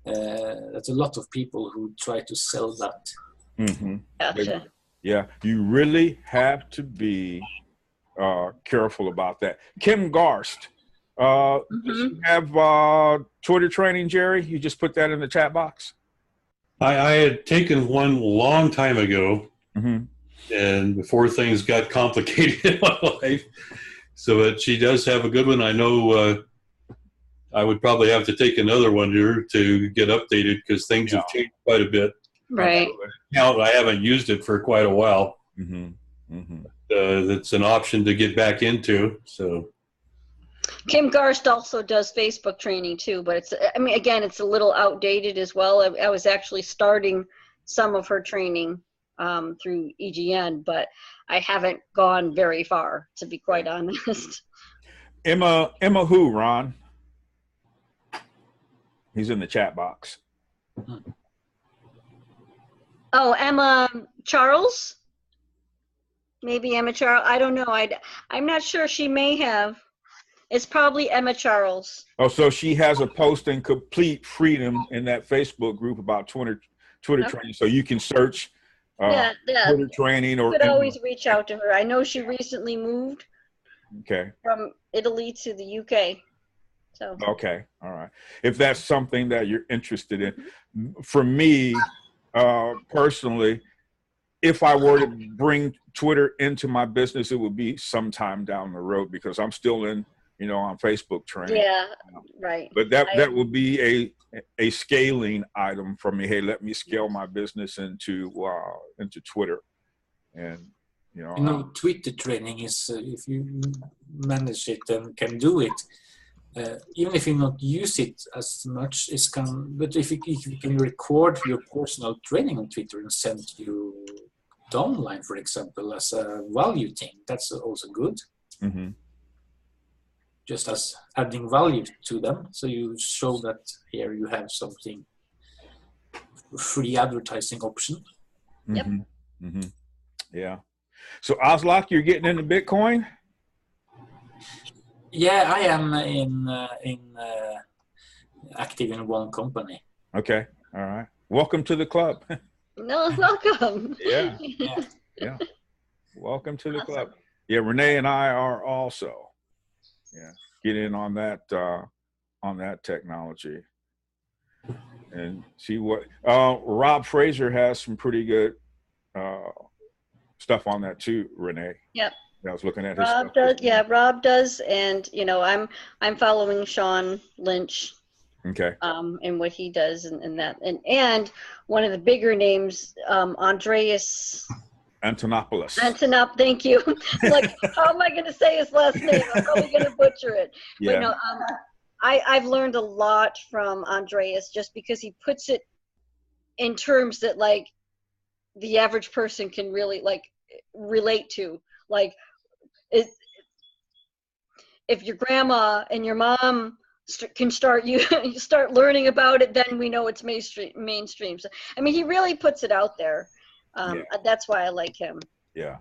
There's a lot of people who try to sell that. Gotcha. Yeah, you really have to be careful about that. Kim Garst, does you have Twitter training, Jerry? You just put that in the chat box? I had taken one long time ago. And before things got complicated in my life. So she does have a good one. I know I would probably have to take another one here to get updated because things have changed quite a bit. Right. I haven't used it for quite a while. That's an option to get back into. So Kim Garst also does Facebook training too, but again, it's a little outdated as well. I was actually starting some of her training through EGN, but I haven't gone very far, to be quite honest. Emma who, Ron? He's in the chat box. Oh, Emma Charles? Maybe Emma Charles. I don't know. I'm not sure. She may have. It's probably Emma Charles. Oh, so she has a post in Complete Freedom in that Facebook group about Twitter training. So you can search Twitter training, or you could always reach out to her. I know she recently moved from Italy to the UK. So okay, all right. If that's something that you're interested in, for me personally, if I were to bring Twitter into my business, it would be sometime down the road because I'm still in, on Facebook training. Yeah, right. But that would be a scaling item for me. Hey, let me scale my business into Twitter, and Twitter training is if you manage it and can do it, even if you not use it as much, but if you can record your personal training on Twitter and send you downline, for example, as a value thing, that's also good. Mm-hmm. Just as adding value to them, so you show that here you have something, free advertising option. Yep. Mm-hmm. Mm-hmm. Yeah. So Aslak, you're getting into Bitcoin? Yeah, I am active in one company. Okay. All right. Welcome to the club. No, welcome. Yeah. Yeah. Yeah. Welcome to the Awesome. club. Yeah, Renee and I are also get in on that technology and see what Rob Fraser has some pretty good stuff on that too, Renee. Yep. I was looking at his Rob stuff. does, yeah, Rob does, and I'm following Sean Lynch, Okay. and what he does, and that, and one of the bigger names, Andreas Antonopoulos. Thank you. Like, how am I going to say his last name? I'm probably going to butcher it. Yeah. But no, I've learned a lot from Andreas just because he puts it in terms that like the average person can really like relate to. Like, if your grandma and your mom can start learning about it, then we know it's mainstream. So, I mean, he really puts it out there. That's why I like him. Yeah.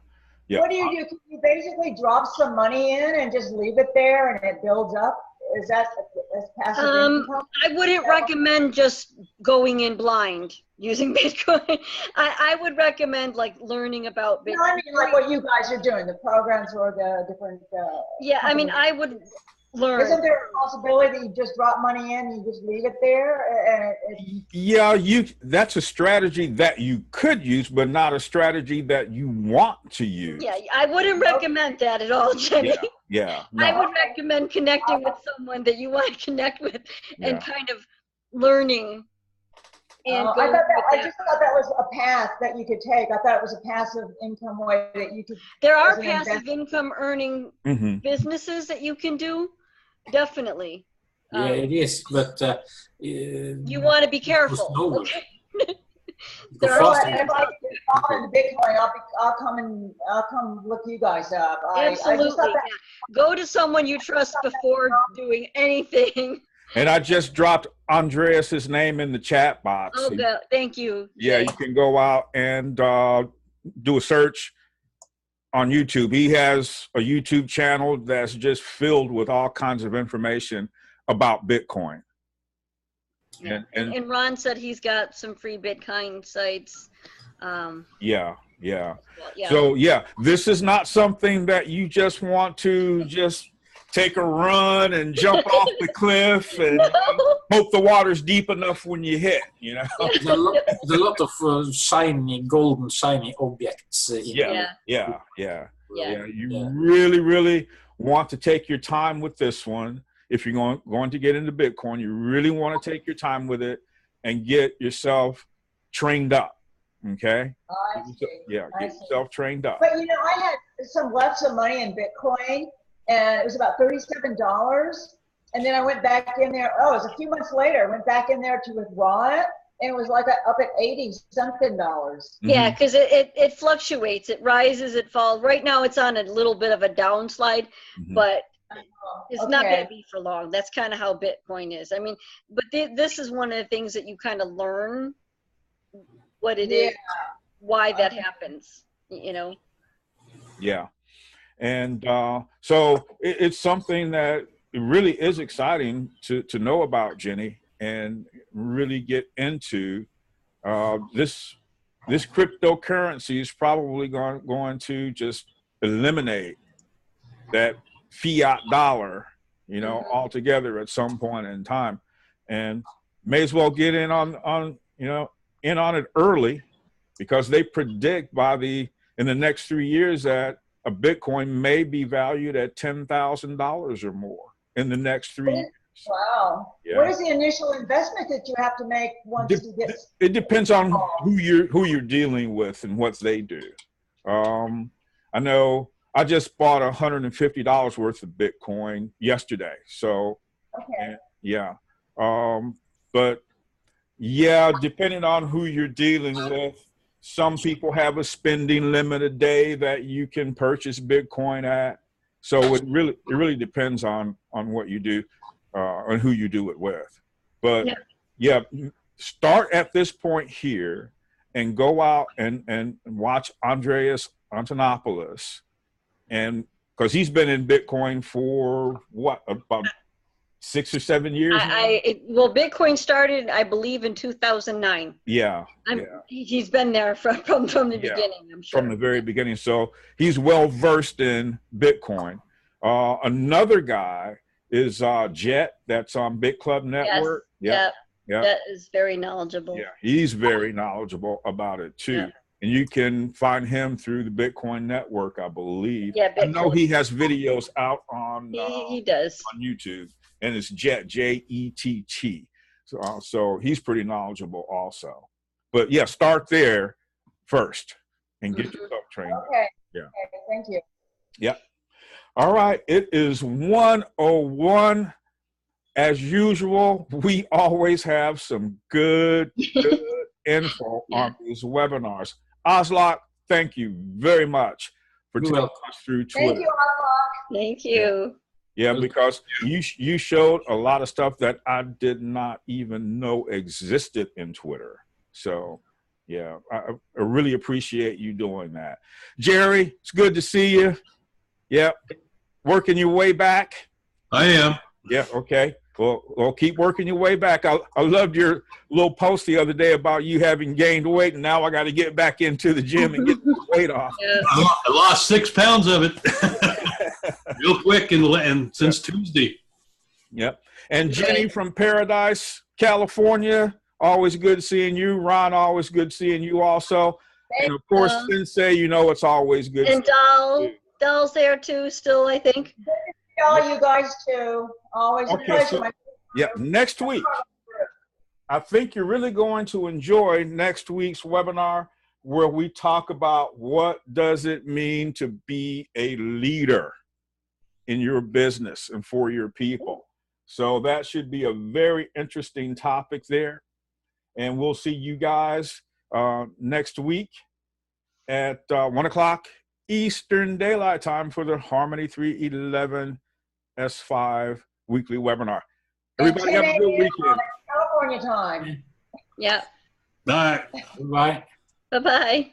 What do? Can you basically drop some money in and just leave it there and it builds up? Is that passive income? I wouldn't recommend just going in blind using Bitcoin. I would recommend like learning about Bitcoin. No, I mean like what you guys are doing, the programs or the different. Yeah, I mean, I would learn. Isn't there a possibility that you just drop money in, you just leave it there, and Yeah, that's a strategy that you could use, but not a strategy that you want to use. Yeah, I wouldn't recommend that at all, Jenny. Yeah. No. I would recommend connecting with someone that you want to connect with and kind of learning. And I just thought that was a path that you could take. I thought it was a passive income way that you could. There are passive income earning Mm-hmm. businesses that you can do. Definitely. Yeah, it is, but you want to be careful. Okay? If I fall into Bitcoin, I'll come look you guys up. Absolutely. Go to someone you trust before doing anything. And I just dropped Andreas's name in the chat box. Oh, thank you. Yeah, you can go out and do a search on YouTube. He has a YouTube channel that's just filled with all kinds of information about Bitcoin. Yeah. And Ron said he's got some free Bitcoin sites. Yeah. So this is not something that you just want to just take a run and jump off the cliff and hope the water's deep enough when you hit, you know. There's a lot of shiny, golden, shiny objects. Yeah. You really want to take your time with this one. If you're going to get into Bitcoin, you really want to take your time with it and get yourself trained up. Okay. Get yourself trained up. But I had some money in Bitcoin, and it was about $37. And then I went back in there. Oh, it was a few months later. I went back in there to withdraw it, and it was like up at $80-something. Yeah, because it fluctuates. It rises, it falls. Right now, it's on a little bit of a downslide, but it's not going to be for long. That's kind of how Bitcoin is. I mean, but this is one of the things that you kind of learn what it is, why that happens, Yeah. And so it's something that really is exciting to know about, Jenny, and really get into. This cryptocurrency is probably going to just eliminate that fiat dollar, altogether at some point in time, and may as well get in on it early, because they predict in the next 3 years that a Bitcoin may be valued at $10,000 or more in the next 3 years. Wow. Yeah. What is the initial investment that you have to make once you get? It depends on who you're dealing with and what they do. I know I just bought $150 worth of Bitcoin yesterday. So, but depending on who you're dealing with, some people have a spending limit a day that you can purchase Bitcoin at. So it really depends on what you do and who you do it with. But start at this point here and go out and watch Andreas Antonopoulos, and because he's been in Bitcoin for about 6 or 7 years now? Well, Bitcoin started, I believe, in 2009. Yeah. He's been there from the beginning, I'm sure. From the very beginning. So he's well versed in Bitcoin. Another guy is Jet, that's on BitClub Network. Yes. Yeah. That is very knowledgeable. Yeah, he's very knowledgeable about it too. Yeah. And you can find him through the Bitcoin Network, I believe. Yeah, I know he has videos out on he does on YouTube, and it's Jet, J-E-T-T. So he's pretty knowledgeable also. But yeah, start there first and get yourself trained. Okay. Yeah. Okay, thank you. Yeah. All right. It is 1:01. As usual, we always have some good info on these webinars. Oslak, thank you very much for taking us through Twitter. Thank you, Oslak. Thank you. Yeah, because you showed a lot of stuff that I did not even know existed in Twitter. So, yeah, I really appreciate you doing that. Jerry, it's good to see you. Yep. Working your way back? I am. Yeah, okay. Well, keep working your way back. I loved your little post the other day about you having gained weight, and now I got to get back into the gym and get the weight off. Yeah. I lost 6 pounds of it real quick and since Tuesday. Yep. And Jenny from Paradise, California, always good seeing you. Ron, always good seeing you also. And of course, Sensei, it's always good. And Doll's there too, still, I think. All you guys too. Always a pleasure. Yeah, next week. I think you're really going to enjoy next week's webinar where we talk about what does it mean to be a leader in your business and for your people. So that should be a very interesting topic there. And we'll see you guys next week at 1 o'clock Eastern Daylight Time for the Harmony 311 S5 weekly webinar. Everybody have a good weekend. California time. Yeah. Bye. Bye. Bye-bye.